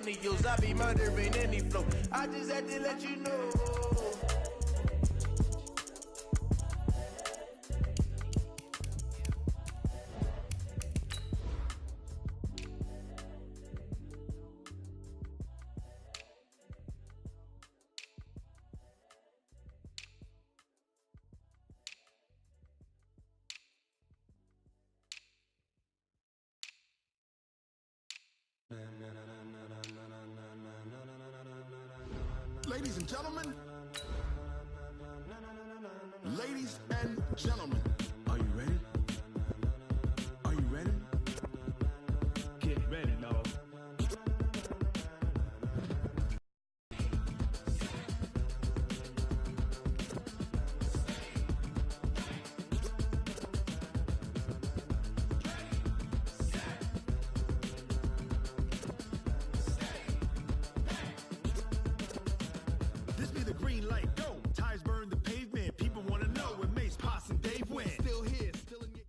millennials. I be murdering any flow. I just had to let you know. Ladies and gentlemen, are you ready? Are you ready? Get ready, dog. This be the green light, go. Tires burn the pavement. People want to know when Mace, Poss, and Dave win. Still here, still in your...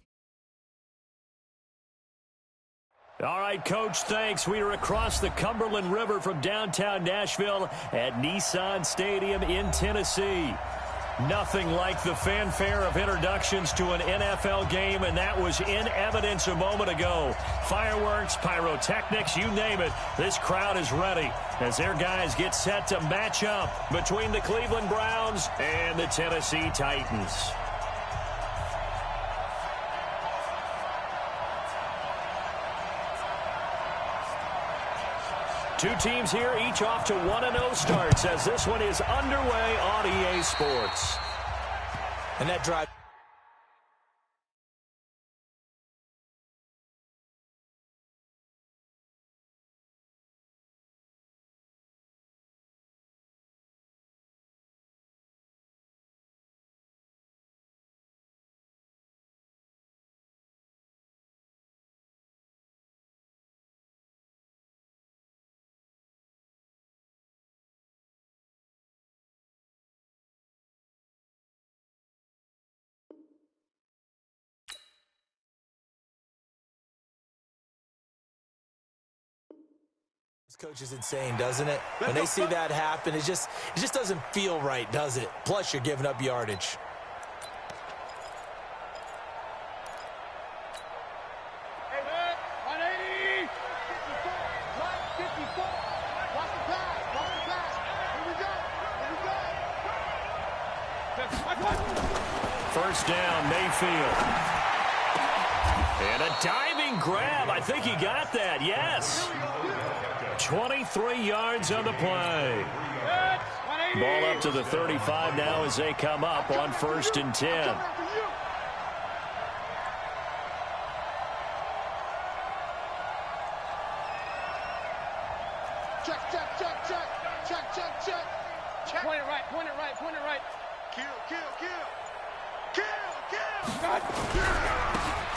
All right, Coach, thanks. We are across the Cumberland River from downtown Nashville at Nissan Stadium in Tennessee. Nothing like the fanfare of introductions to an NFL game, and that was in evidence a moment ago. Fireworks, pyrotechnics, you name it. This crowd is ready as their guys get set to match up between the Cleveland Browns and the Tennessee Titans. Two teams here, each off to 1-0 starts as this one is underway on EA Sports. And that drive. This coach is insane, doesn't it? When they see that happen, it just doesn't feel right, does it? Plus, you're giving up yardage. Hey, man, 180! 54, right, 54. Watch the pass, watch the pass. Here we go, First down, Mayfield. And a diving grab. I think he got that, yes. 23 yards on the play. Ball up to the 35 now as they come up on 1st and 10. Check. Point it right, point it right, point it right. Kill.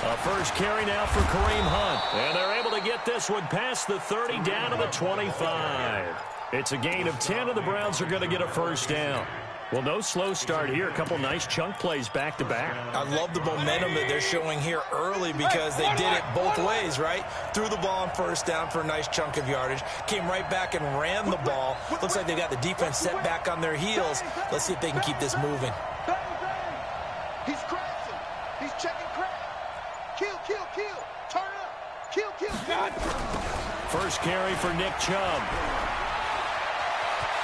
A first carry now for Kareem Hunt. And they're able to get this one past the 30 down to the 25. It's a gain of 10, and the Browns are going to get a first down. Well, no slow start here. A couple nice chunk plays back-to-back. I love the momentum that they're showing here early because they did it both ways, right? Threw the ball on first down for a nice chunk of yardage. Came right back and ran the ball. Looks like they got the defense set back on their heels. Let's see if they can keep this moving. He's crashing. He's checking crash. Kill. Turn up. Kill. First carry for Nick Chubb.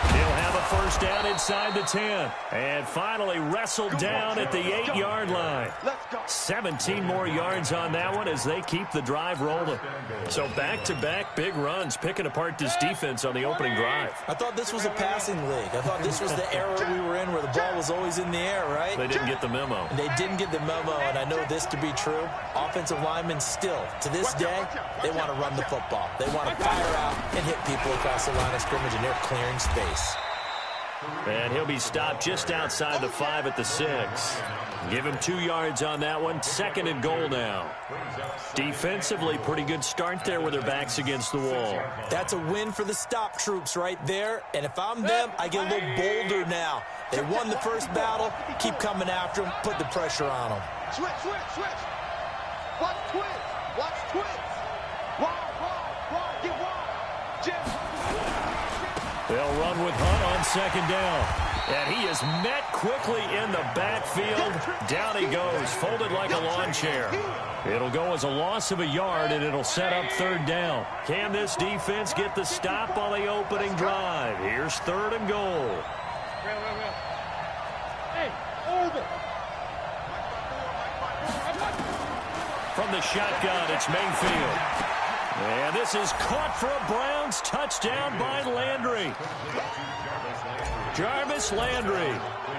He'll have a first down inside the 10. And finally wrestled down at the 8-yard line. 17 more yards on that one as they keep the drive rolling. So back-to-back big runs, picking apart this defense on the opening drive. I thought this was a passing league. I thought this was the era we were in where the ball was always in the air, right? They didn't get the memo. And they didn't get the memo, and I know this to be true. Offensive linemen still, to this day, they want to run the football. They want to fire out and hit people across the line of scrimmage, and they're clearing space. And he'll be stopped just outside the 5 at the 6. Give him 2 yards on that one. 2nd and goal now. Defensively, pretty good start there with their backs against the wall. That's a win for the stop troops right there. And if I'm them, I get a little bolder now. They won the first battle. Keep coming after them. Put the pressure on them. Switch. Watch twins. Wide. Get wide. Jim. They'll run with Hunt on second down. And he is met quickly in the backfield. Down he goes, folded like a lawn chair. It'll go as a loss of a yard, and it'll set up third down. Can this defense get the stop on the opening drive? Here's third and goal. Hey, over. From the shotgun, it's Mayfield. And this is caught for a Browns touchdown by Landry. Jarvis Landry,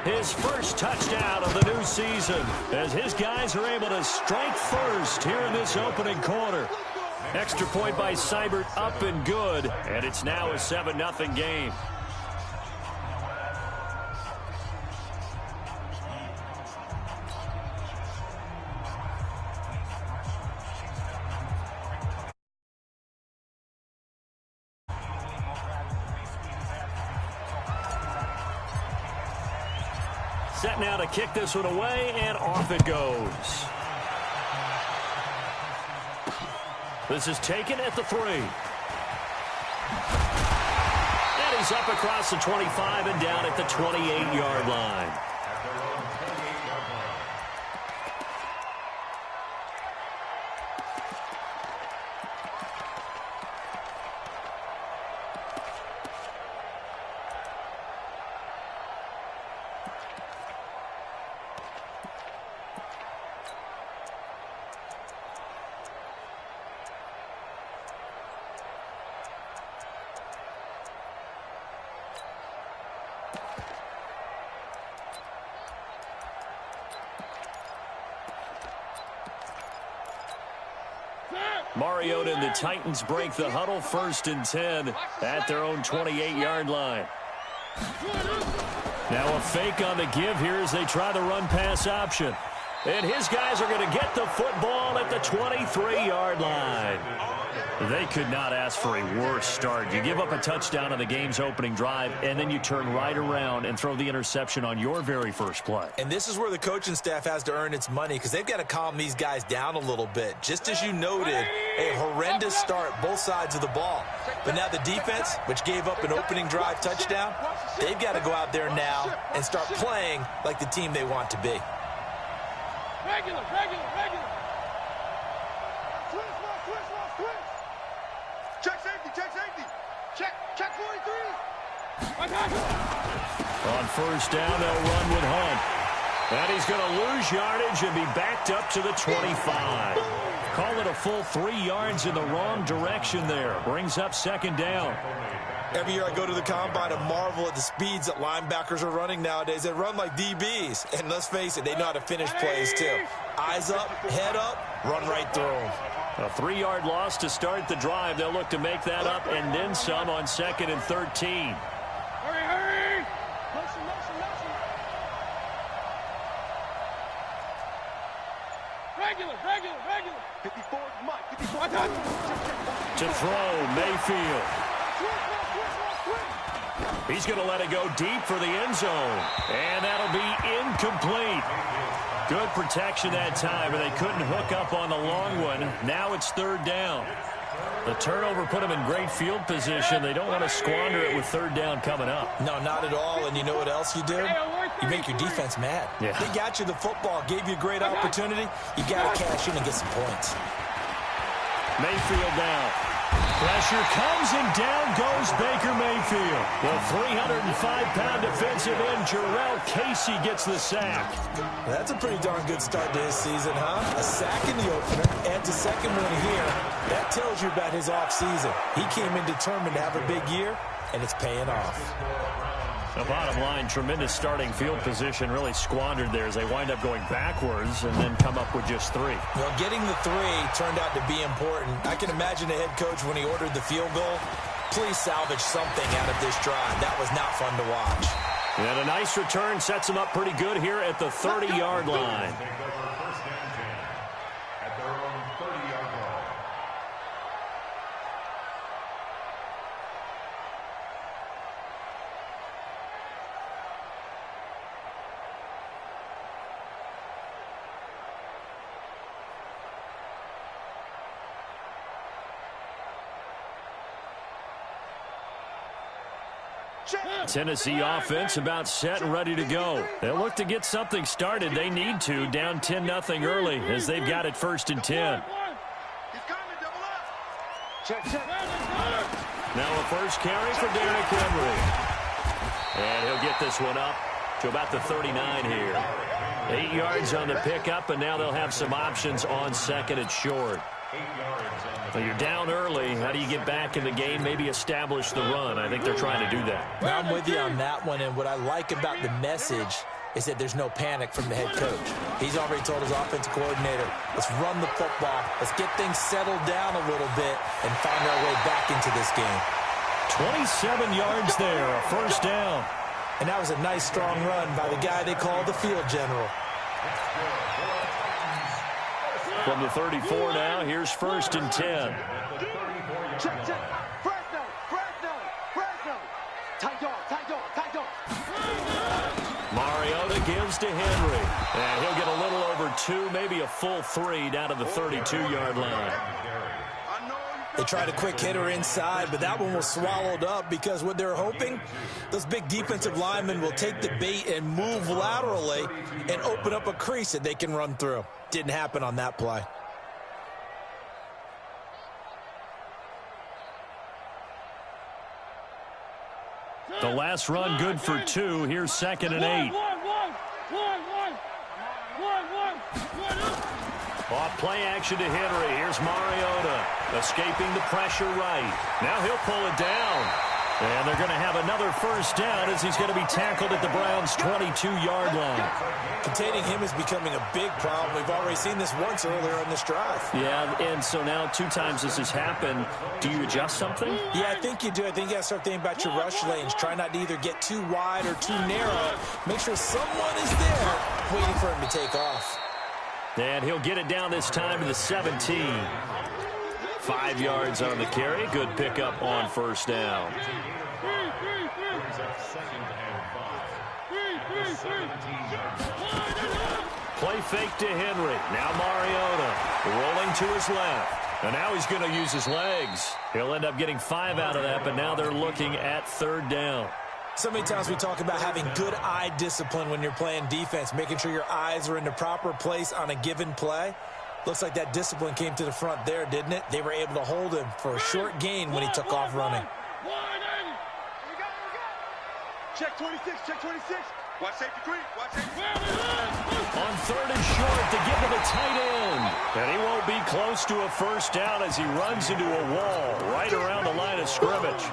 his first touchdown of the new season, as his guys are able to strike first here in this opening quarter. Extra point by Seibert, up and good, and it's now a 7-0 game. Set now to kick this one away, and off it goes. This is taken at the 3. And he's up across the 25 and down at the 28-yard line. Mariota and the Titans break the huddle, 1st and 10 at their own 28-yard line. Now a fake on the give here as they try the run-pass option. And his guys are going to get the football at the 23-yard line. They could not ask for a worse start. You give up a touchdown on the game's opening drive, and then you turn right around and throw the interception on your very first play. And this is where the coaching staff has to earn its money, because they've got to calm these guys down a little bit. Just as you noted, a horrendous start both sides of the ball. But now the defense, which gave up an opening drive touchdown, they've got to go out there now and start playing like the team they want to be. Regular. Check safety. Check 43. On first down, they'll run with Hunt. And he's going to lose yardage and be backed up to the 25. Call it a full 3 yards in the wrong direction there. Brings up second down. Every year I go to the combine and marvel at the speeds that linebackers are running nowadays. They run like DBs. And let's face it, they know how to finish plays too. Eyes up, head up, run right through them. A 3-yard loss to start the drive. They'll look to make that up and then some on 2nd and 13. Hurry! Motion. Regular. 54, Mike. 54. To throw, Mayfield. He's going to let it go deep for the end zone. And that'll be incomplete. Good protection that time, and they couldn't hook up on the long one. Now it's third down. The turnover put them in great field position. They don't want to squander it with third down coming up. No, not at all. And you know what else you do? You make your defense mad. Yeah. They got you the football, gave you a great opportunity. You got to cash in and get some points. Mayfield down. Pressure comes, and down goes Baker Mayfield. The 305-pound defensive end, Jarrell Casey, gets the sack. That's a pretty darn good start to his season, huh? A sack in the opener, adds a second one here. That tells you about his offseason. He came in determined to have a big year, and it's paying off. The bottom line, tremendous starting field position, really squandered there as they wind up going backwards and then come up with just 3. Well, getting the 3 turned out to be important. I can imagine the head coach when he ordered the field goal. Please salvage something out of this drive. That was not fun to watch. And a nice return sets them up pretty good here at the 30-yard line. Tennessee offense about set and ready to go. They'll look to get something started. They need to, down 10-0 early as they've got it 1st and 10. Now a first carry for Derrick Henry. And he'll get this one up to about the 39 here. 8 yards on the pickup, and now they'll have some options on 2nd and short. Well, you're down early. How do you get back in the game, maybe establish the run? I think they're trying to do that. Now I'm with you on that one, and what I like about the message is that there's no panic from the head coach. He's already told his offensive coordinator, let's run the football, let's get things settled down a little bit and find our way back into this game. 27 yards there, a first down. And that was a nice, strong run by the guy they call the field general. From the 34 now, here's 1st and 10. Check. Fresno. Tight dog. Mariota gives to Henry. And he'll get a little over 2, maybe a full 3 down to the 32-yard line. They tried a quick hitter inside, but that one was swallowed up because what they're hoping, those big defensive linemen will take the bait and move laterally and open up a crease that they can run through. Didn't happen on that play. The last run good for 2. Here's 2nd and 8. Off play action to Henry. Here's Mariota escaping the pressure right. Now he'll pull it down. And they're going to have another first down as he's going to be tackled at the Browns' 22-yard line. Containing him is becoming a big problem. We've already seen this once earlier on this drive. Yeah, and so now 2 times this has happened. Do you adjust something? Yeah, I think you do. I think you got to start thinking about your rush lanes. Try not to either get too wide or too narrow. Make sure someone is there waiting for him to take off. And he'll get it down this time to the 17. 5 yards on the carry. Good pickup on first down. Play fake to Henry. Now Mariota rolling to his left. And now he's going to use his legs. He'll end up getting 5 out of that, but now they're looking at 3rd down. So many times we talk about having good eye discipline when you're playing defense, making sure your eyes are in the proper place on a given play. Looks like that discipline came to the front there, didn't it? They were able to hold him for a short gain when he took off running. Check 26. Watch safety green. On 3rd and short to give to the tight end. And he won't be close to a first down as he runs into a wall right around the line of scrimmage.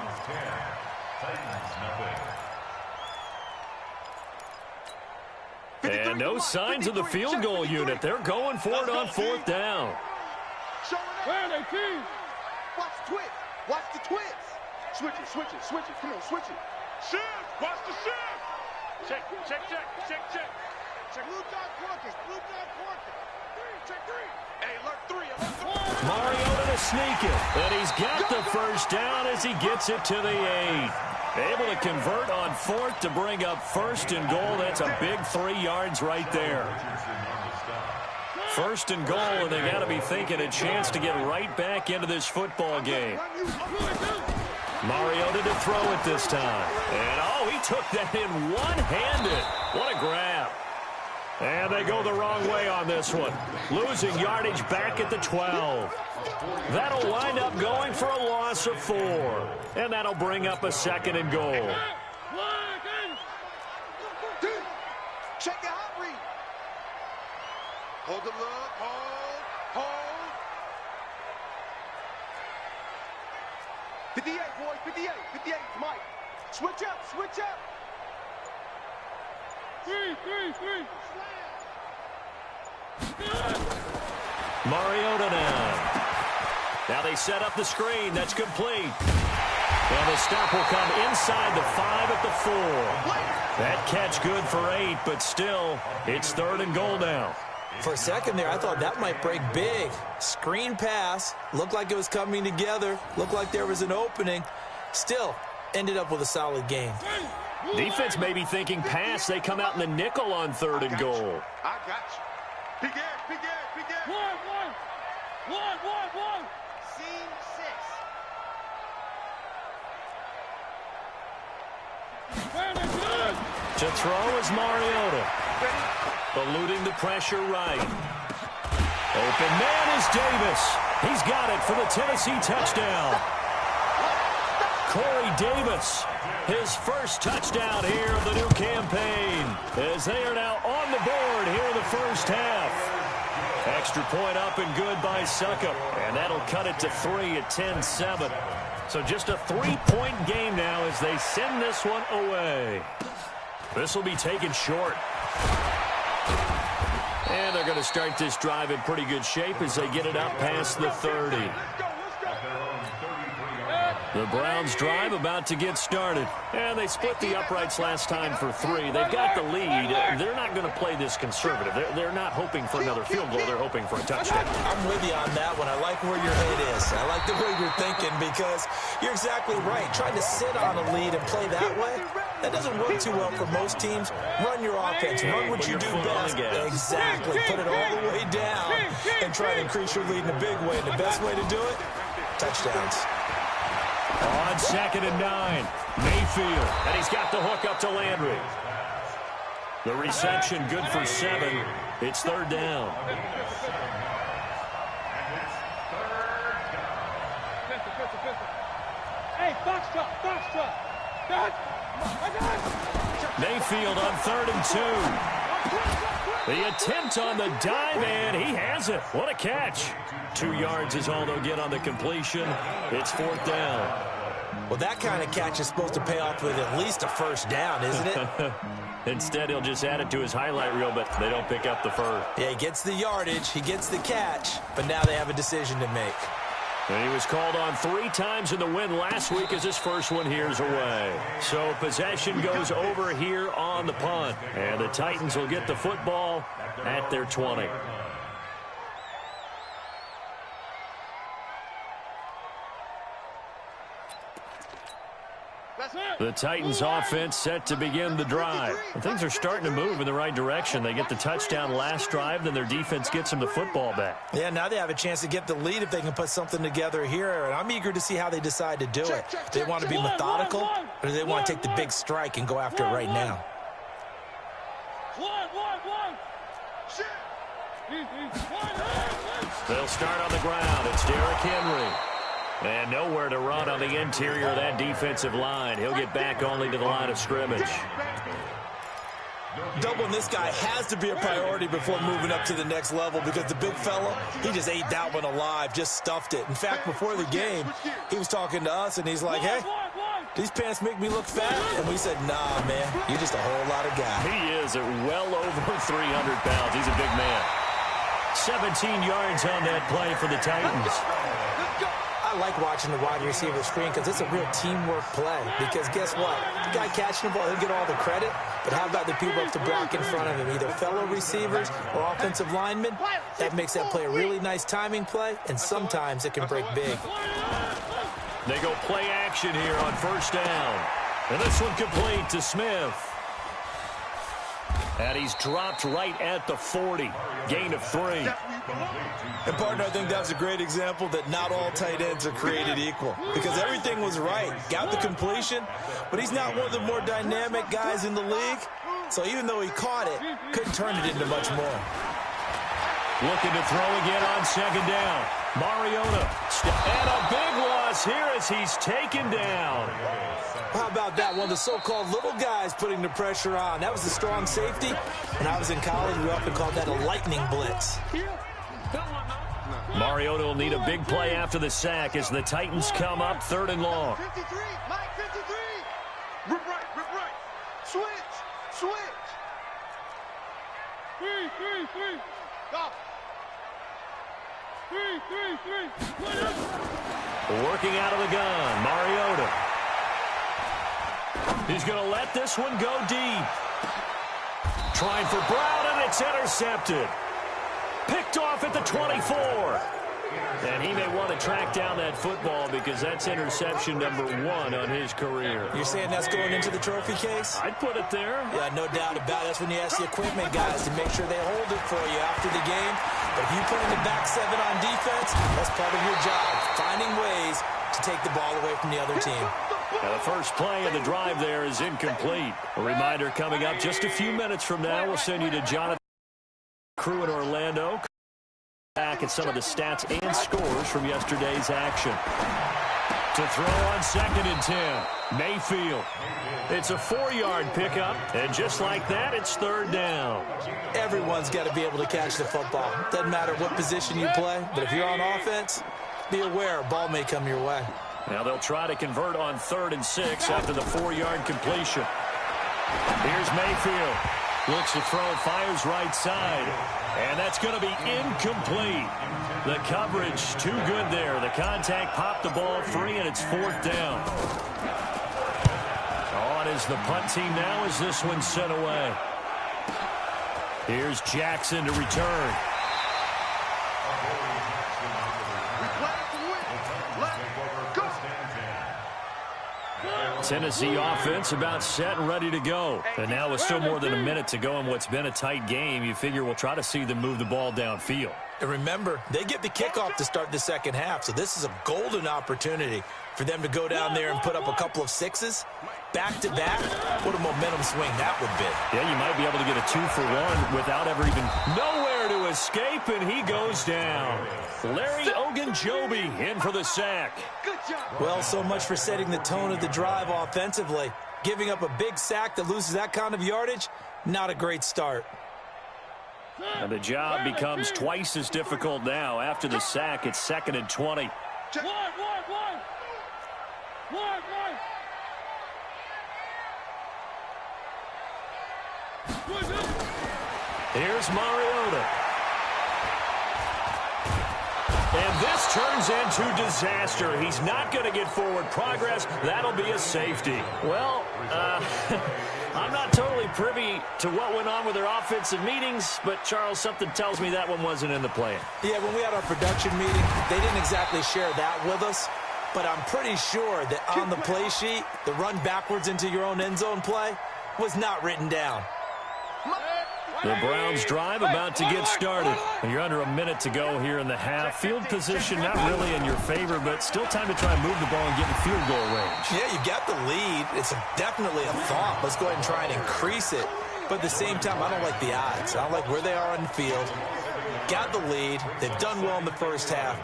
And no signs of the field goal unit. They're going for it on 4th down. Watch the twist. Switch it. Come on, switch it. Shift. Watch the shift. Check. Blue dot Porkers. Check 3. Hey, alert 3. Mariota to sneak it. And he's got the first down as he gets it to the 8. Able to convert on 4th to bring up 1st and goal. That's a big 3 yards right there. 1st and goal, and they got to be thinking a chance to get right back into this football game. Mariota to throw it this time. And, he took that in one-handed. What a grab. And they go the wrong way on this one. Losing yardage back at the 12. That'll wind up going for a loss of 4. And that'll bring up a 2nd and goal. Check the hot read. Hold the look. Hold. 58, boys. 58, Mike. Switch up. 3. Mariota now. Now they set up the screen. That's complete. And the stop will come inside the 5 at the 4. That catch good for 8, but still, it's 3rd and goal now. For a second there, I thought that might break big. Screen pass. Looked like it was coming together. Looked like there was an opening. Still, ended up with a solid game. Defense may be thinking pass. They come out in the nickel on 3rd and goal. I got you. Big air. One. Scene 6. To throw is Mariota. Eluding the pressure right. Open man is Davis. He's got it for the Tennessee touchdown. Corey Davis, his first touchdown here of the new campaign, as they are now on the board here in the first half. Extra point up and good by Succop, and that'll cut it to 3 at 10-7. So just a 3-point game now as they send this one away. This will be taken short. And they're going to start this drive in pretty good shape as they get it up past the 30. The Browns drive about to get started. And they split the uprights last time for 3. They've got the lead. They're not going to play this conservative. They're not hoping for another field goal. They're hoping for a touchdown. I'm with you on that one. I like where your head is. I like the way you're thinking because you're exactly right. Trying to sit on a lead and play that way, that doesn't work too well for most teams. Run your offense. Run what you do best. Exactly. Put it all the way down and try to increase your lead in a big way. And the best way to do it, touchdowns. On 2nd and 9, Mayfield, and he's got the hook up to Landry. The reception good for 7. It's 3rd down. Hey, box truck. Mayfield on 3rd and 2. The attempt on the dive, and he has it. What a catch. 2 yards is all they'll get on the completion. It's 4th down. Well, that kind of catch is supposed to pay off with at least a first down, isn't it? Instead, he'll just add it to his highlight reel, but they don't pick up the first. Yeah, he gets the yardage, he gets the catch, but now they have a decision to make. And he was called on 3 times in the win last week as his first one here's away. So possession goes over here on the punt. And the Titans will get the football at their 20. The Titans offense set to begin the drive. And things are starting to move in the right direction. They get the touchdown last drive, then their defense gets them the football back. Yeah, now they have a chance to get the lead if they can put something together here. And I'm eager to see how they decide to do it. Do they want to be methodical, or do they want to take the big strike and go after it right now? They'll start on the ground. It's Derrick Henry. And nowhere to run on the interior of that defensive line. He'll get back only to the line of scrimmage. Doubling this guy has to be a priority before moving up to the next level because the big fella, he just ate that one alive, just stuffed it. In fact, before the game, he was talking to us, and he's like, hey, these pants make me look fat. And we said, nah, man, you're just a whole lot of guy. He is at well over 300 pounds. He's a big man. 17 yards on that play for the Titans. I like watching the wide receiver screen because it's a real teamwork play. Because guess what? The guy catching the ball, he'll get all the credit. But how about the people up to block in front of him? Either fellow receivers or offensive linemen. That makes that play a really nice timing play. And sometimes it can break big. They go play action here on 1st down. And this one complete to Smith. And he's dropped right at the 40. Gain of 3. And, partner, I think that was a great example that not all tight ends are created equal. Because everything was right. Got the completion, but he's not one of the more dynamic guys in the league. So even though he caught it, couldn't turn it into much more. Looking to throw again on 2nd down. Mariota. And a big loss here as he's taken down. How about that? One of the so-called little guys putting the pressure on. That was the strong safety. When I was in college, we often called that a lightning blitz. Mariota will need a big play after the sack as the Titans come up 3rd and long. 53, Mike 53. Rip right. Switch. 3. Stop. 3. Working out of the gun, Mariota. He's going to let this one go deep. Trying for Brown, and it's intercepted. Picked off at the 24. And he may want to track down that football because that's interception number 1 on his career. You're saying that's going into the trophy case? I'd put it there. Yeah, no doubt about it. That's when you ask the equipment guys to make sure they hold it for you after the game. But if you play in the back 7 on defense, that's part of your job. Finding ways to take the ball away from the other team. Now the first play of the drive there is incomplete. A reminder coming up just a few minutes from now. We'll send you to Jonathan crew in Orlando. Back at some of the stats and scores from yesterday's action. To throw on 2nd and 10. Mayfield. It's a 4-yard pickup, and just like that, it's 3rd down. Everyone's got to be able to catch the football. Doesn't matter what position you play, but if you're on offense, be aware a ball may come your way. Now they'll try to convert on 3rd and 6 after the 4-yard completion. Here's Mayfield. Looks to throw, fires right side. And that's going to be incomplete. The coverage too good there. The contact popped the ball free, and it's 4th down. On is the punt team now as this one's sent away. Here's Jackson to return. Tennessee offense about set and ready to go. And now with still more than a minute to go in what's been a tight game, you figure we'll try to see them move the ball downfield. And remember, they get the kickoff to start the second half, so this is a golden opportunity for them to go down there and put up a couple of 6s. Back-to-back, what a momentum swing that would be. Yeah, you might be able to get a 2-for-1 without ever even nowhere to escape, and he goes down. Larry Ogunjobi in for the sack. Well, so much for setting the tone of the drive offensively. Giving up a big sack that loses that kind of yardage, not a great start. And the job becomes twice as difficult now. After the sack, it's 2nd and 20. Here's Mariota. And this turns into disaster. He's not going to get forward progress. That'll be a safety. Well, I'm not totally privy to what went on with their offensive meetings, but, Charles, something tells me that one wasn't in the plan. Yeah, when we had our production meeting, they didn't exactly share that with us, but I'm pretty sure that on the play sheet, the run backwards into your own end zone play was not written down. The Browns drive about to get started. You're under a minute to go here in the half. Field position not really in your favor, but still time to try and move the ball and get in field goal range. Yeah, you got the lead. It's definitely a thought. Let's go ahead and try and increase it. But at the same time, I don't like the odds. I don't like where they are on the field. Got the lead. They've done well in the first half.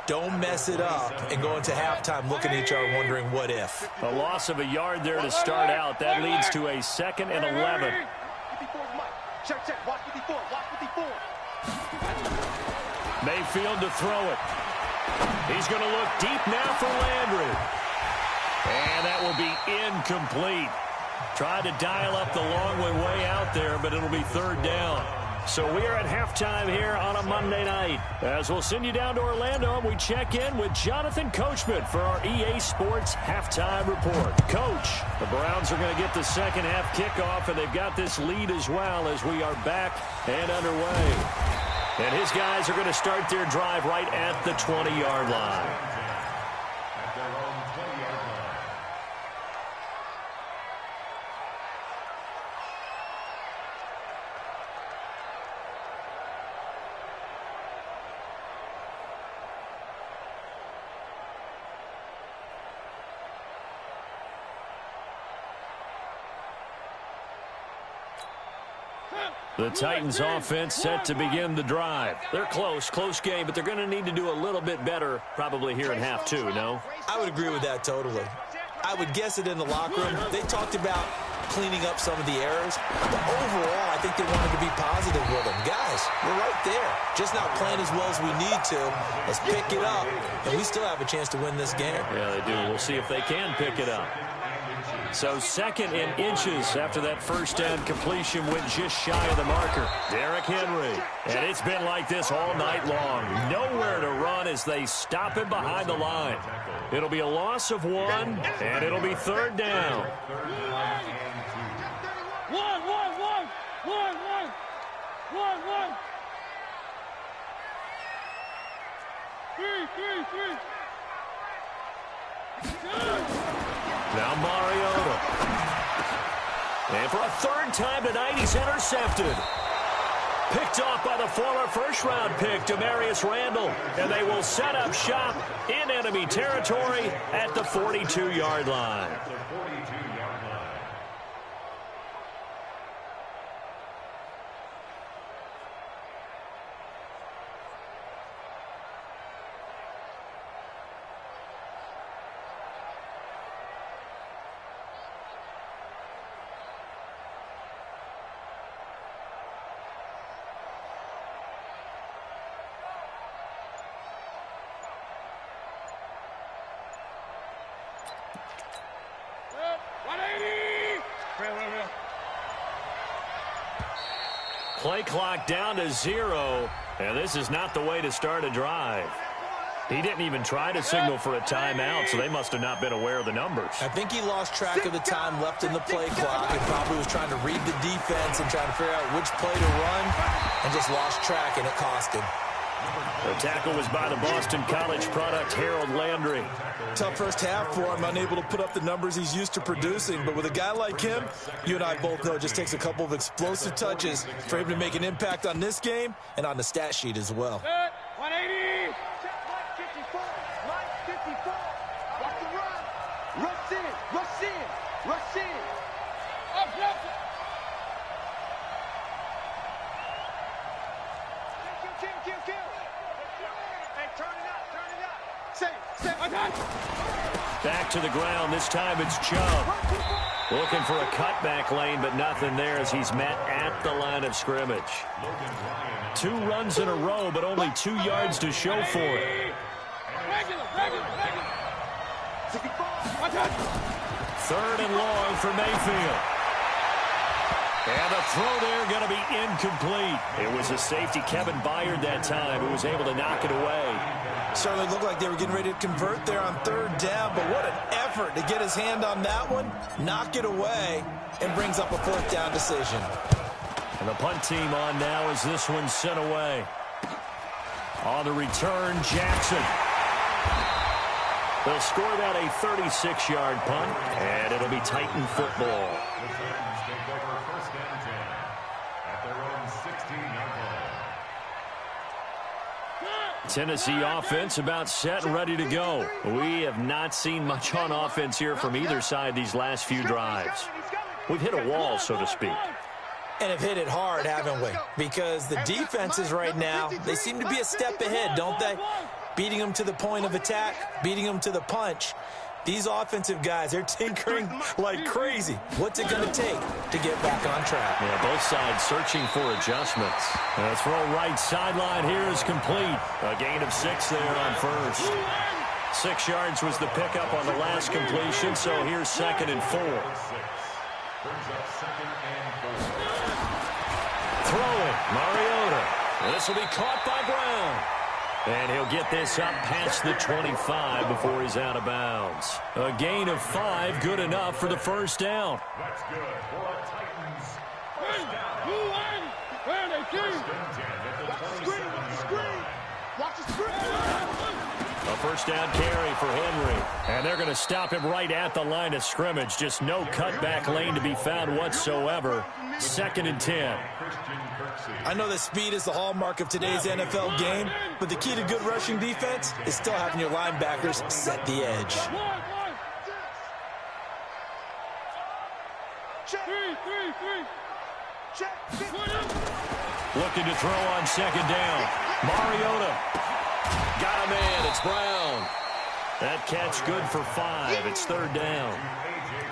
Don't mess it up and go into halftime looking at each other wondering what if. A loss of a yard there to start out. That leads to a 2nd and 11. Check. Watch 54. Watch 54. Mayfield to throw it. He's going to look deep now for Landry. And that will be incomplete. Tried to dial up the long way out there, but it'll be 3rd down. So we are at halftime here on a Monday night. As we'll send you down to Orlando, and we check in with Jonathan Coachman for our EA Sports Halftime Report. Coach, the Browns are going to get the second half kickoff, and they've got this lead as well as we are back and underway. And his guys are going to start their drive right at the 20-yard line. The Titans offense set to begin the drive. They're close game, but they're going to need to do a little bit better probably here in half 2, no? I would agree with that totally. I would guess it in the locker room. They talked about cleaning up some of the errors. But overall, I think they wanted to be positive with them. Guys, we're right there. Just not playing as well as we need to. Let's pick it up, and we still have a chance to win this game. Yeah, they do. We'll see if they can pick it up. So 2nd and inches after that first down completion went just shy of the marker. Derrick Henry. And it's been like this all night long. Nowhere to run as they stop him behind the line. It'll be a loss of 1, and it'll be 3rd down. One. 3. Now Mariota. And for a 3rd time tonight, he's intercepted. Picked off by the former first-round pick, Demarius Randall. And they will set up shop in enemy territory at the 42-yard line. Play clock down to 0, and this is not the way to start a drive. He didn't even try to signal for a timeout, so they must have not been aware of the numbers. I think he lost track of the time left in the play clock and probably was trying to read the defense and trying to figure out which play to run and just lost track, and it cost him. The tackle was by the Boston College product, Harold Landry. Tough first half for him, unable to put up the numbers he's used to producing. But with a guy like him, you and I both know it just takes a couple of explosive touches for him to make an impact on this game and on the stat sheet as well. 180. Line 54. Line 54. Watch the run. Rush in. Rush in. Rush in. Up, up. Kill. Hey, turn it up. Say. Back to the ground. This time it's Chubb. Looking for a cutback lane, but nothing there as he's met at the line of scrimmage. 2 runs in a row, but only 2 yards to show for it. Regular. 3rd and long for Mayfield. And the throw there going to be incomplete. It was a safety, Kevin Byard, that time, who was able to knock it away. Certainly looked like they were getting ready to convert there on 3rd down, but what an effort to get his hand on that one, knock it away, and brings up a 4th down decision. And the punt team on now as this one's sent away. On the return, Jackson. They'll score that a 36-yard punt, and it'll be Titan football. Tennessee offense about set and ready to go. We have not seen much on offense here from either side these last few drives. We've hit a wall, so to speak. And have hit it hard, haven't we? Because the defenses right now, they seem to be a step ahead, don't they? Beating them to the point of attack, beating them to the punch. These offensive guys, they're tinkering like crazy. What's it going to take to get back on track? Yeah, both sides searching for adjustments. The throw right sideline here is complete. A gain of 6 there on first. 6 yards was the pickup on the last completion, so here's 2nd and 4. Throwing, Mariota. This will be caught by Brown. And he'll get this up past the 25 before he's out of bounds. A gain of 5, good enough for the first down. That's good for a Titans first down. Watch the screen. A first down carry for Henry. And they're going to stop him right at the line of scrimmage. Just no cutback lane to be found whatsoever. 2nd and 10. I know that speed is the hallmark of today's NFL game, but the key to good rushing defense is still having your linebackers set the edge. Looking to throw on 2nd down. Mariota. Got a man. It's Brown. That catch good for 5. It's 3rd down.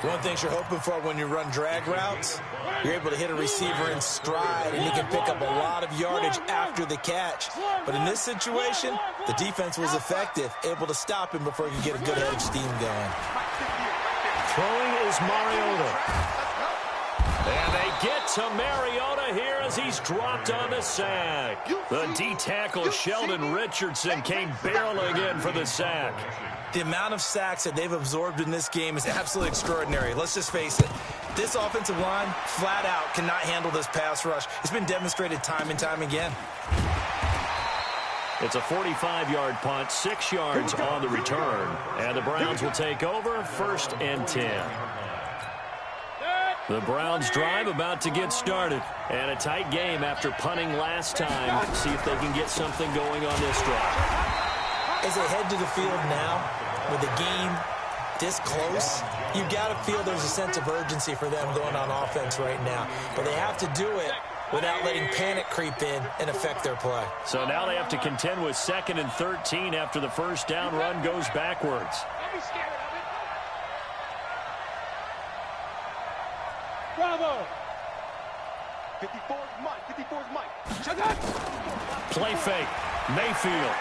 One of the things you're hoping for when you run drag routes, you're able to hit a receiver in stride, and he can pick up a lot of yardage after the catch. But in this situation, the defense was effective, able to stop him before he could get a good head of steam going. Throwing is Mariota. And they get to Mariota here as he's dropped on the sack. The D-tackle Sheldon Richardson came barreling in for the sack. The amount of sacks that they've absorbed in this game is absolutely extraordinary. Let's just face it. This offensive line, flat out, cannot handle this pass rush. It's been demonstrated time and time again. It's a 45-yard punt, 6 yards on the return. And the Browns will take over 1st and 10. The Browns drive about to get started. And a tight game after punting last time. See if they can get something going on this drive. As they head to the field now, with the game this close, you've got to feel there's a sense of urgency for them going on offense right now. But they have to do it without letting panic creep in and affect their play. So now they have to contend with 2nd and 13 after the first down run goes backwards. Don't be scared of it. Bravo. 54 is Mike. 54 is Mike. Shut up. Play fake. Mayfield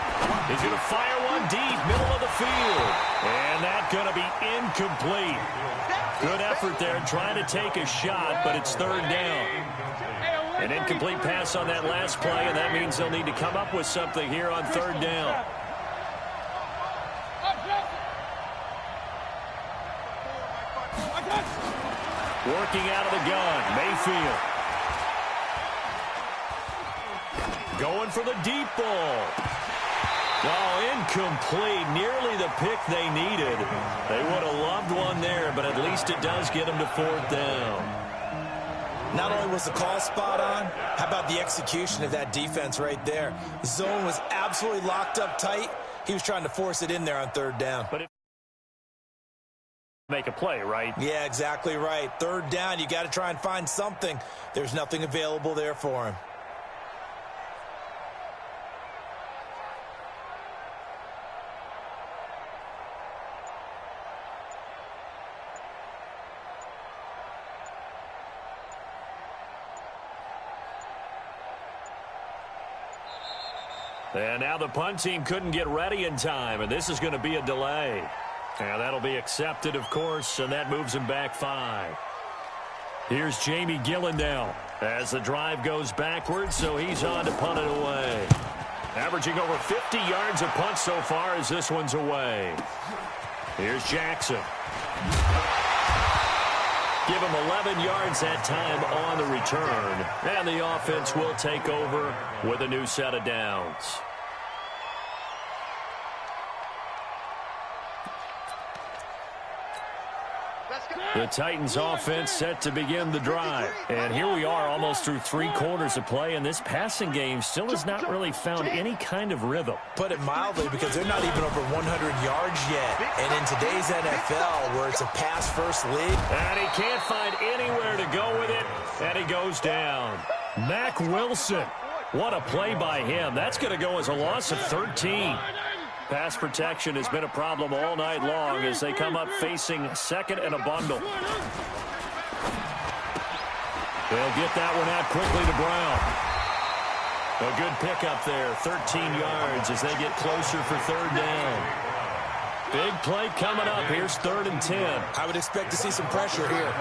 is going to fire one deep, middle of the field. And that's going to be incomplete. Good effort there trying to take a shot, but it's 3rd down. An incomplete pass on that last play, and that means they'll need to come up with something here on 3rd down. Working out of the gun, Mayfield. Going for the deep ball. Oh, incomplete. Nearly the pick they needed. They would have loved one there, but at least it does get them to 4th down. Not only was the call spot on, how about the execution of that defense right there? The zone was absolutely locked up tight. He was trying to force it in there on 3rd down. But make a play, right? Yeah, exactly right. 3rd down, you got to try and find something. There's nothing available there for him. And now the punt team couldn't get ready in time, and this is going to be a delay. And that'll be accepted, of course, and that moves him back 5. Here's Jamie Gillen now as the drive goes backwards, so he's on to punt it away. Averaging over 50 yards a punt so far as this one's away. Here's Jackson. Give him 11 yards that time on the return. And the offense will take over with a new set of downs. The Titans offense set to begin the drive. And here we are almost through 3 quarters of play, and this passing game still has not really found any kind of rhythm. Put it mildly, because they're not even over 100 yards yet. And in today's NFL, where it's a pass-first league. And he can't find anywhere to go with it, and he goes down. Mack Wilson. What a play by him. That's going to go as a loss of 13. Pass protection has been a problem all night long as they come up facing 2nd and a bundle. They'll get that one out quickly to Brown. A good pickup there, 13 yards as they get closer for 3rd down. Big play coming up. Here's 3rd and 10. I would expect to see some pressure here.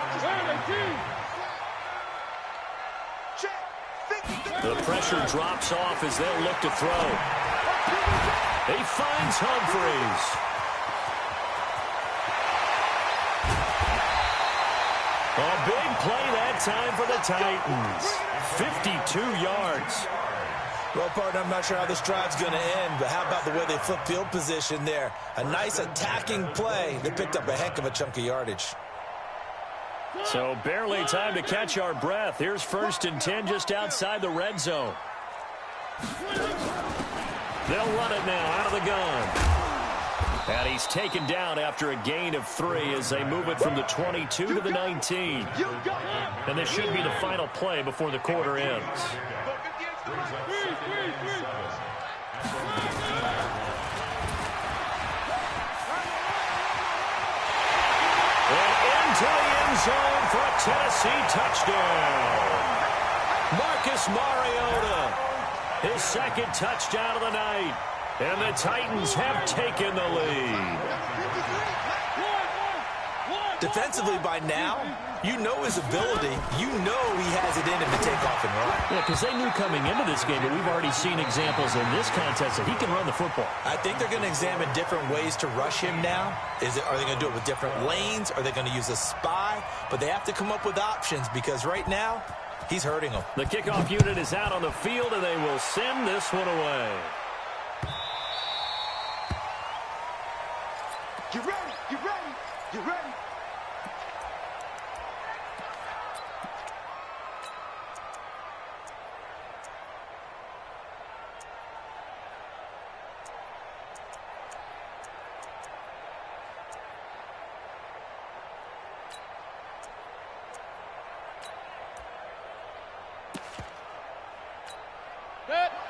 The pressure drops off as they'll look to throw. He finds Humphries. A big play that time for the Titans. 52 yards. Well, partner, I'm not sure how this drive's going to end, but how about the way they flip field position there? A nice attacking play that picked up a heck of a chunk of yardage. So barely time to catch our breath. Here's 1st and 10 just outside the red zone. They'll run it now out of the gun. And he's taken down after a gain of 3 as they move it from the 22 to the 19. And this should be the final play before the quarter ends. And into the end zone for a Tennessee touchdown. Marcus Mariota. His 2nd touchdown of the night. And the Titans have taken the lead. Defensively by now, you know his ability. You know he has it in him to take off and run. Yeah, because they knew coming into this game that we've already seen examples in this contest that he can run the football. I think they're going to examine different ways to rush him now. Are they going to do it with different lanes? Are they going to use a spy? But they have to come up with options because right now, he's hurting them. The kickoff unit is out on the field, and they will send this one away. You ready? You ready? You ready?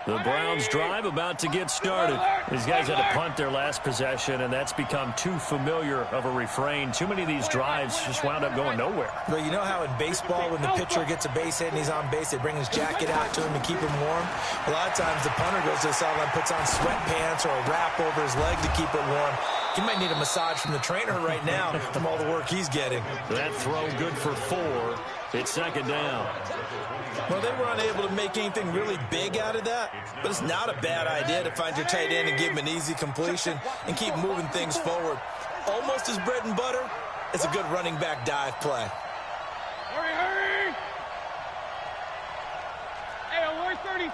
The Browns drive about to get started. These guys had to punt their last possession, and that's become too familiar of a refrain. Too many of these drives just wound up going nowhere. Well, you know how in baseball when the pitcher gets a base hit and he's on base, they bring his jacket out to him to keep him warm? A lot of times the punter goes to the sideline, puts on sweatpants or a wrap over his leg to keep it warm. He might need a massage from the trainer right now from all the work he's getting. That throw good for 4. It's second down. Well, they were unable to make anything really big out of that, but it's not a bad idea to find your tight end and give him an easy completion and keep moving things forward. Almost as bread and butter, it's a good running back dive play. Hurry, hurry! Hey, alert 33.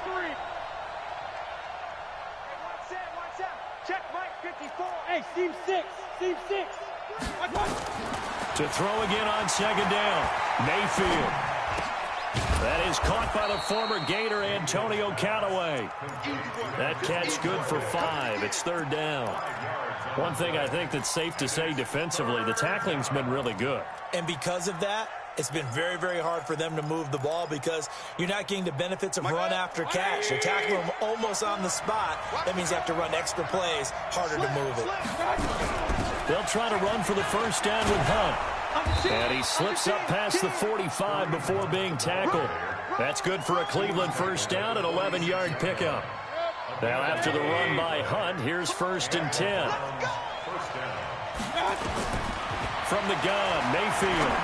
Hey, watch out. Check right 54. Hey, seam 6. Seam 6. To throw again on second down. Mayfield. That is caught by the former Gator Antonio Callaway. That catch good for 5. It's third down. One thing I think that's safe to say defensively, the tackling's been really good. And because of that, it's been very, very hard for them to move the ball because you're not getting the benefits of run after catch. You're tackling them almost on the spot. That means you have to run extra plays, harder to move it. They'll try to run for the first down with Hunt. And he slips up past the 45 before being tackled. That's good for a Cleveland first down, an 11-yard pickup. Now after the run by Hunt, here's 1st and 10. From the gun, Mayfield.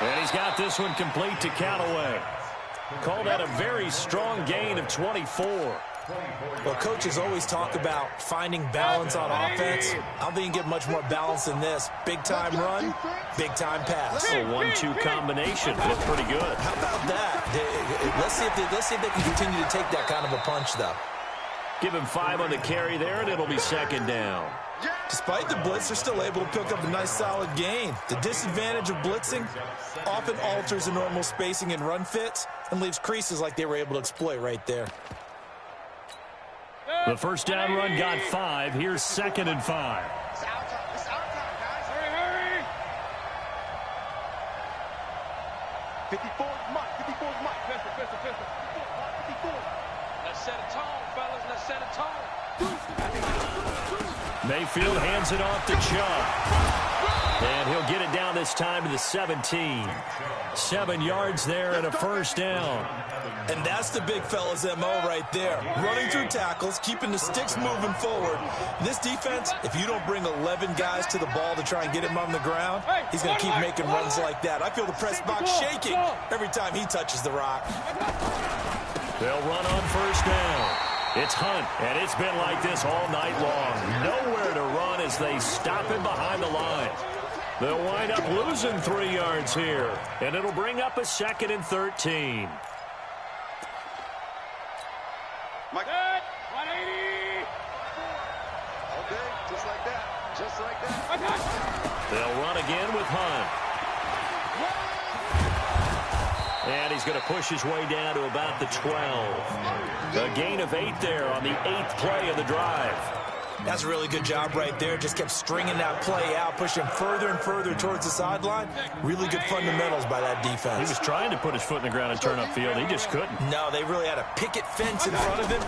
And he's got this one complete to Callaway. Call that a very strong gain of 24. Well, coaches always talk about finding balance on offense. I don't think you can get much more balance than this. Big-time run, big-time pass. A 1-2 combination. Looked pretty good. How about that? Let's see if they can continue to take that kind of a punch, though. Give him 5 on the carry there, and it'll be second down. Despite the blitz, they're still able to pick up a nice solid gain. The disadvantage of blitzing often alters the normal spacing and run fits and leaves creases like they were able to exploit right there. The first down run got 5. Here's 2nd and 5. It's our time, guys. Hurry, hurry! 54 Mike. 54 Mike. Pistol. 54. Let's set a tone, fellas. Let's set a tone. Mayfield hands it off to Chubb. And he'll get it down this time to the 17. 7 yards there and a first down. And that's the big fella's MO right there. Running through tackles, keeping the sticks moving forward. This defense, if you don't bring 11 guys to the ball to try and get him on the ground, he's going to keep making runs like that. I feel the press box shaking every time he touches the rock. They'll run on first down. It's Hunt, and it's been like this all night long. Nowhere to run as they stop him behind the line. They'll wind up losing 3 yards here, and it'll bring up a 2nd and 13. Mike. 180. Okay, just like that. Just like that. They'll run again with Hunt. And he's going to push his way down to about the 12. A gain of 8 there on the 8th play of the drive. That's a really good job right there. Just kept stringing that play out, pushing further and further towards the sideline. Really good fundamentals by that defense. He was trying to put his foot in the ground and turn upfield. He just couldn't. No, they really had a picket fence in front of him.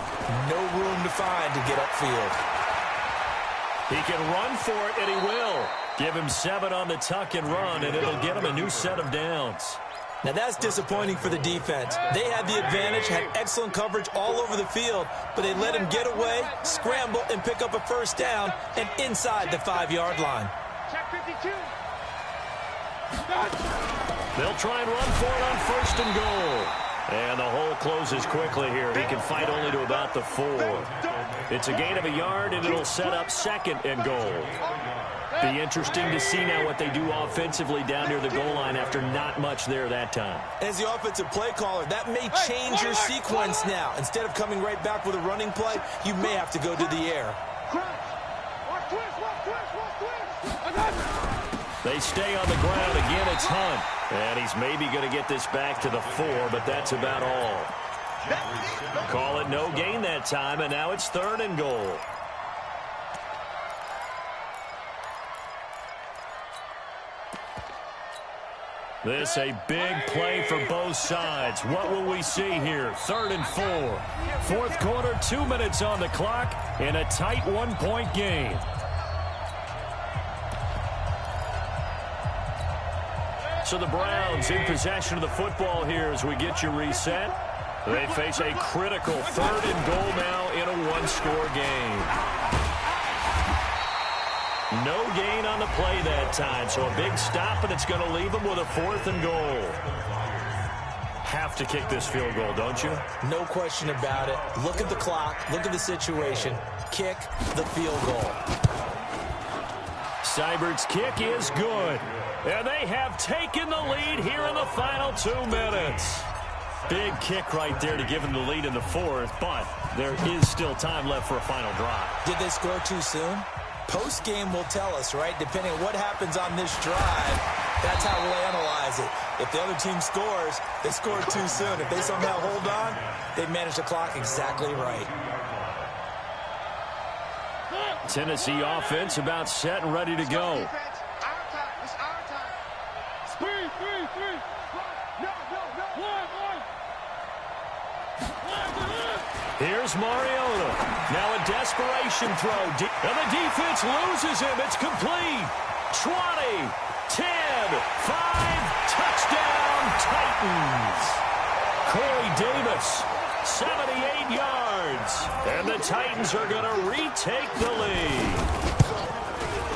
No room to find to get upfield. He can run for it, and he will. Give him 7 on the tuck and run, and it'll get him a new set of downs. Now, that's disappointing for the defense. They had the advantage, had excellent coverage all over the field, but they let him get away, scramble, and pick up a first down and inside the 5-yard line. Check 52. They'll try and run for it on 1st and goal. And the hole closes quickly here. He can fight only to about the 4. It's a gain of a yard, and it'll set up 2nd and goal. Be interesting to see now what they do offensively down near the goal line after not much there that time. As the offensive play caller, that may change your sequence now. Instead of coming right back with a running play, you may have to go to the air. They stay on the ground. Again, it's Hunt. And he's maybe going to get this back to the 4, but that's about all. Call it no gain that time, and now it's 3rd and goal. This a big play for both sides. What will we see here? 3rd and 4. Fourth quarter, 2 minutes on the clock in a tight 1-point game. So the Browns in possession of the football here as we get you reset. They face a critical 3rd and goal now in a 1-score game. No gain on the play that time, so a big stop, and it's going to leave them with a 4th and goal. Have to kick this field goal, don't you? No question about it. Look at the clock. Look at the situation. Kick the field goal. Seibert's kick is good. And they have taken the lead here in the final 2 minutes. Big kick right there to give them the lead in the 4th, but there is still time left for a final drive. Did they score too soon? Post-game will tell us, right? Depending on what happens on this drive, that's how we'll analyze it. If the other team scores, they scored too soon. If they somehow hold on, they manage the clock exactly right. Tennessee offense about set and ready to go. Here's Mariota. Now a desperation throw. And the defense loses him. It's complete. 20, 10, 5, touchdown Titans. Corey Davis, 78 yards. And the Titans are going to retake the lead.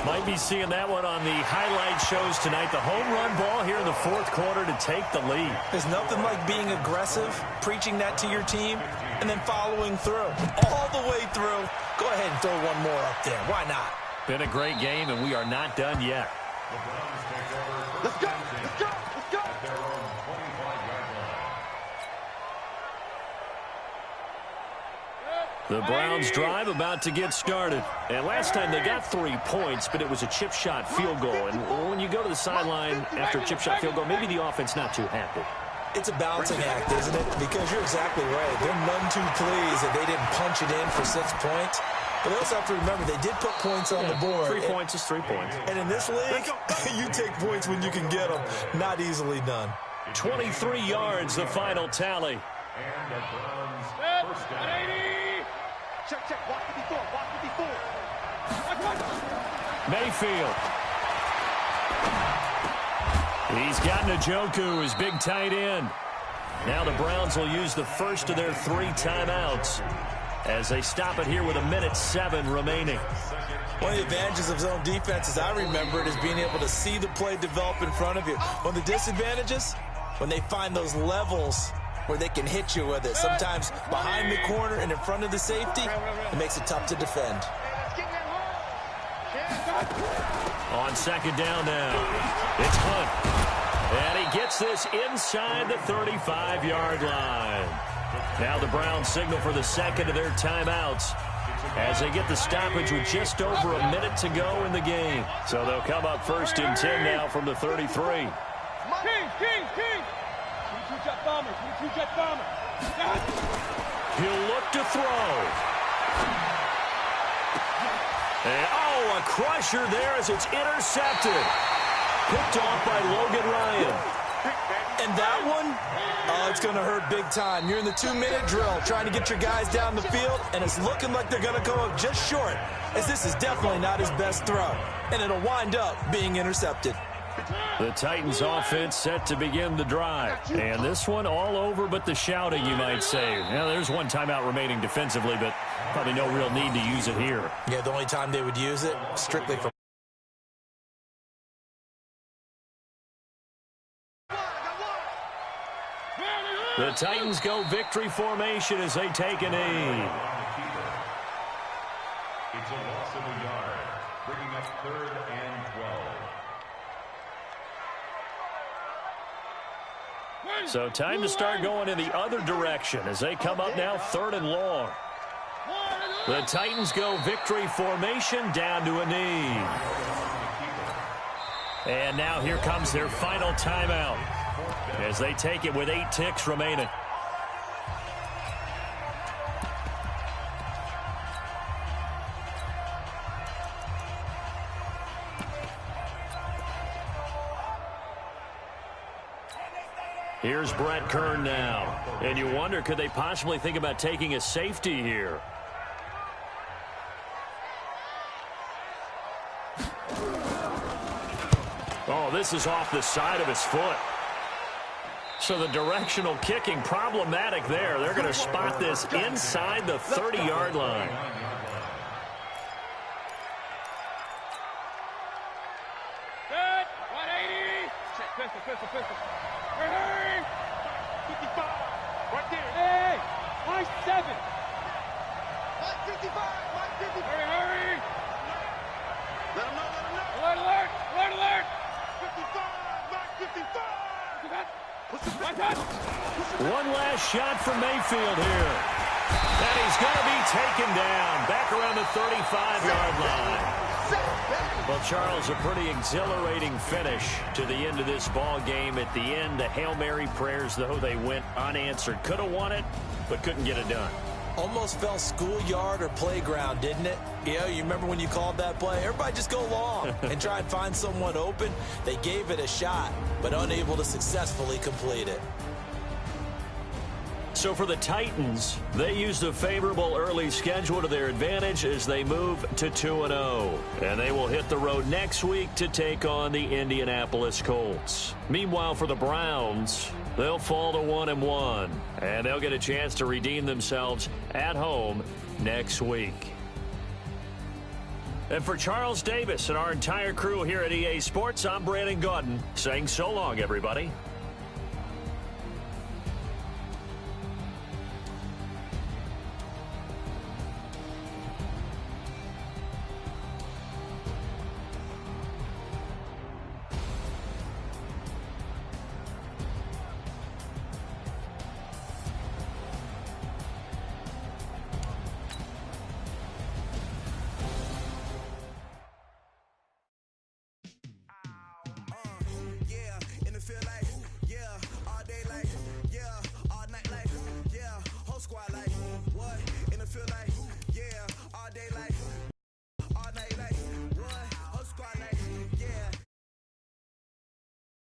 Might be seeing that one on the highlight shows tonight. The home run ball here in the 4th quarter to take the lead. There's nothing like being aggressive, preaching that to your team, and then following through. All the way through. Go ahead and throw one more up there. Why not? Been a great game, and we are not done yet. Let's go! Let's go! Let's go! The Browns drive about to get started. And last time they got 3 points, but it was a chip shot field goal. And when you go to the sideline after a chip shot field goal, maybe the offense not too happy. It's a balancing act, isn't it? Because you're exactly right. They're none too pleased that they didn't punch it in for 6 points. But they also have to remember they did put points on the board. 3 points is 3 points. And in this league, you take points when you can get them. Not easily done. 23 yards, the final tally. And the Browns first down. Check, check. Walk 54. Walk 54. Mayfield. He's got Njoku, his big tight end. Now the Browns will use the first of their 3 timeouts as they stop it here with 1:07 remaining. One of the advantages of zone defense, as I remember it, is being able to see the play develop in front of you. One of the disadvantages, when they find those levels where they can hit you with it. Sometimes behind the corner and in front of the safety, it makes it tough to defend. On 2nd down now, it's Hunt. And he gets this inside the 35-yard line. Now the Browns signal for the 2nd of their timeouts as they get the stoppage with just over a minute to go in the game. So they'll come up 1st and 10 now from the 33. King. Two-jet bomber. Two-jet bomber. He'll look to throw. And, a crusher there as it's intercepted. Picked off by Logan Ryan. And that one, it's going to hurt big time. You're in the 2-minute drill trying to get your guys down the field, and it's looking like they're going to go up just short, as this is definitely not his best throw. And it'll wind up being intercepted. The Titans offense set to begin the drive. And this one all over but the shouting, you might say. Now, there's 1 timeout remaining defensively, but probably no real need to use it here. Yeah, the only time they would use it, strictly for... The Titans go victory formation as they take a knee. It's a loss of a yard, bringing up 3rd and 12. So time to start going in the other direction as they come up now 3rd and long. The Titans go victory formation down to a knee. And now here comes their final timeout as they take it with 8 ticks remaining. Here's Brett Kern now. And you wonder, could they possibly think about taking a safety here? Oh, this is off the side of his foot. So the directional kicking problematic there. They're going to spot this inside the 30-yard line. Good. 180. Check. Pistol. Hurry. 55. Right there. Hey. Line 7. Line 55. Line 50. Hurry. Let him know. Alert. 55. Line 55. One last shot for Mayfield here. And he's going to be taken down back around the 35-yard line. Well, Charles, a pretty exhilarating finish to the end of this ball game. At the end, the Hail Mary prayers, though, they went unanswered. Could have won it, but couldn't get it done. Almost felt schoolyard or playground, didn't it? You remember when you called that play? Everybody just go long and try and find someone open. They gave it a shot, but unable to successfully complete it. So for the Titans, they used a favorable early schedule to their advantage as they move to 2-0. And they will hit the road next week to take on the Indianapolis Colts. Meanwhile, for the Browns, they'll fall to 1-1. And they'll get a chance to redeem themselves at home next week. And for Charles Davis and our entire crew here at EA Sports, I'm Brandon Gaudin saying so long, everybody. Squad like, what? In the field like,